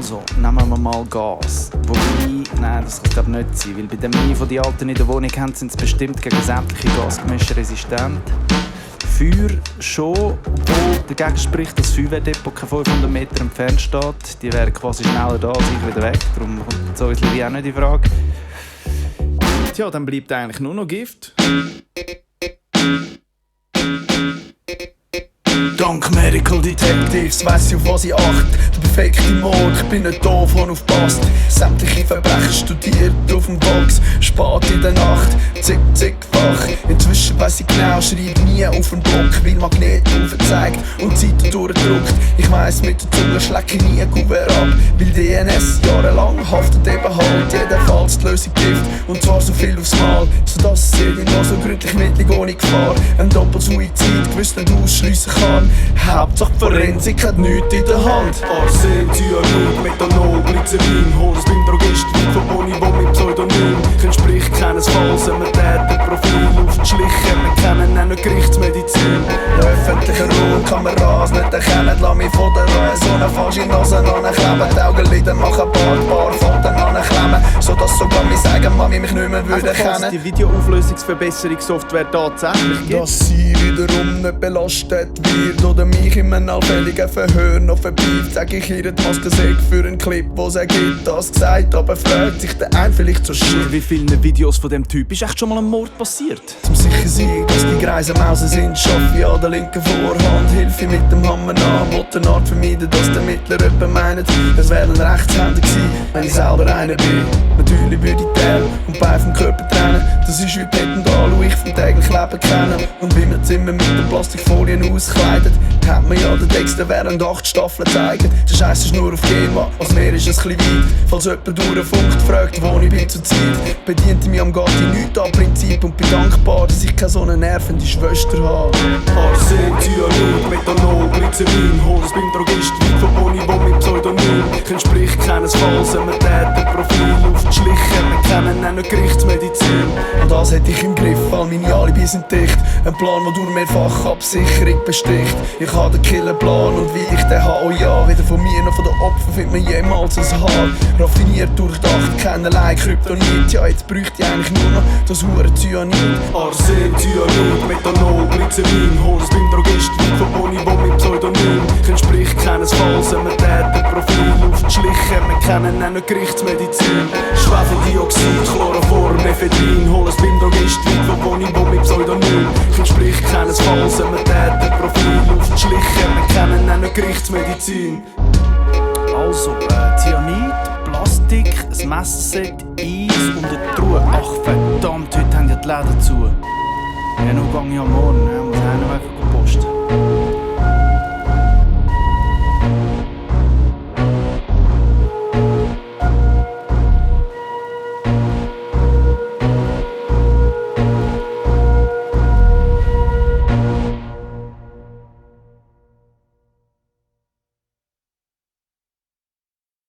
Also, nehmen wir mal Gas. Wobei, nein, das kann es glaube nicht sein, weil bei den Minen, die die Alten in der Wohnung haben, sind sie bestimmt gegen sämtliche Gasgemische resistent. Feuer schon, obwohl dagegen spricht, dass das Feuerwehrdepot keine 500 Meter entfernt steht. Die wären quasi schneller da als ich wieder weg, darum kommt so etwas auch nicht in Frage. Tja, dann bleibt eigentlich nur noch Gift. Dank Medical Detectives weiss ich, auf was ich achte. Der perfekte Mord, ich bin nicht doof und aufpasst. Sämtliche Verbrechen studiert auf dem Box. Spät in der Nacht, zick-zick-fach. Inzwischen weiss ich genau, schreib nie auf den Block, weil Magnet aufzeigt und die Zeit durchdrückt. Ich weiss, mit der Zunge schlecke ich nie Kuvert ab, weil DNS jahrelang haftet eben halt. Jedenfalls die Lösung Gift, und zwar so viel aufs Mal, sodass es irgendwo so gründlich mittig ohne Gefahr ein Doppelsuizid gewiss nicht ausschliessen kann. Hauptsache Forensik hat nichts in der Hand. Arsen, Cyanid, Methanol, Glycerin. Horst bin Drogist, weit von Bonivo mit Pseudonym. Entspricht keinesfalls einem Täterprofil auf die Schliche. Wir kennen auch nicht Gerichtsmedizin. Der öffentliche Raum kann man Ras nicht erkennen. Lass mich von der Reihe so eine falsche Nase ankleben. Die Augenlider machen ein paar Falten anklemmen, sodass sogar mein Eigenmami mich nicht mehr würde kennen. Die Videoauflösungsverbesserungssoftware tatsächlich gibt. Dass sie wiederum nicht belastet wird oder mich in einem allfälligen Verhör noch verbiegt, sag ich ihr, die Maske sei für einen Clip, wo sie gibt. Das gesagt, aber fragt sich der ein vielleicht so shit. Wie vielen Videos von dem Typ ist echt schon mal ein Mord passiert? Zum sicher sein, dass die greisen Mausen sind, schaffe ich an der linken Vorhand. Hilfe mit dem Hammer an, will eine Art vermeiden, dass der Mittler jemand meint, es wäre ein Rechtshänder gewesen, wenn ich selber einer bin. Natürlich würde ich Teil und Bein vom Körper trennen. Das ist wie Petendal, wo ich vom täglichen Leben kenne. Und wie man Zimmer mit den Plastikfolien auskleidet, hat man ja den Text während 8 Staffeln zeigen. Der Scheiß ist nur auf GEMA, als mir ist es ein bisschen weit. Falls jemand durchfunkt, fragt, wo ich bin zur Zeit, bediente mich am Gatti nichts am Prinzip und bin dankbar, dass ich keine so eine nervende Schwester habe. Arsen, Cyanid, Methanol, Glycerin. Horst bin Drogist, weit von Bonivo mit Pseudonym. Entspricht keinesfalls einem Täterprofil auf die Schliche. Wir kennen auch nicht Gerichtsmedizin. Und das hätte ich im Griff, all meine Alibis sind dicht. Ein Plan, der durch Mehrfachabsicherung besticht. Ich habe den Killerplan und wie ich den habe, oh ja, weder von mir noch von den Opfern findet man jemals ein Haar. Raffiniert, durchdacht, keinerlei Kryptonit. Ja, jetzt bräuchte ich eigentlich nur noch das hure Cyanid. Arsen, Cyanid, Methanol, Glycerin. Horst bin Drogist, weit von Bonivo mit Pseudonym. Entspricht keinesfalls einem Täterprofil auf die Schliche. Wir kennen auch nicht Gerichtsmedizin. Schwefeldioxid, Chloroform, Ephedrin. Horst bin Drogist, weit von Bonivo mit Pseudonym. Entspricht keinesfalls einem Täterprofil auf die Schliche. Wir kennen auch nicht Gerichtsmedizin. Also, Cyanid, Plastik, ein Messerset, Eis und eine Truhe. Ach verdammt, heute haben ja die Läden zu. Ja, nur gehe ich am Morgen, muss ich einen Weg posten.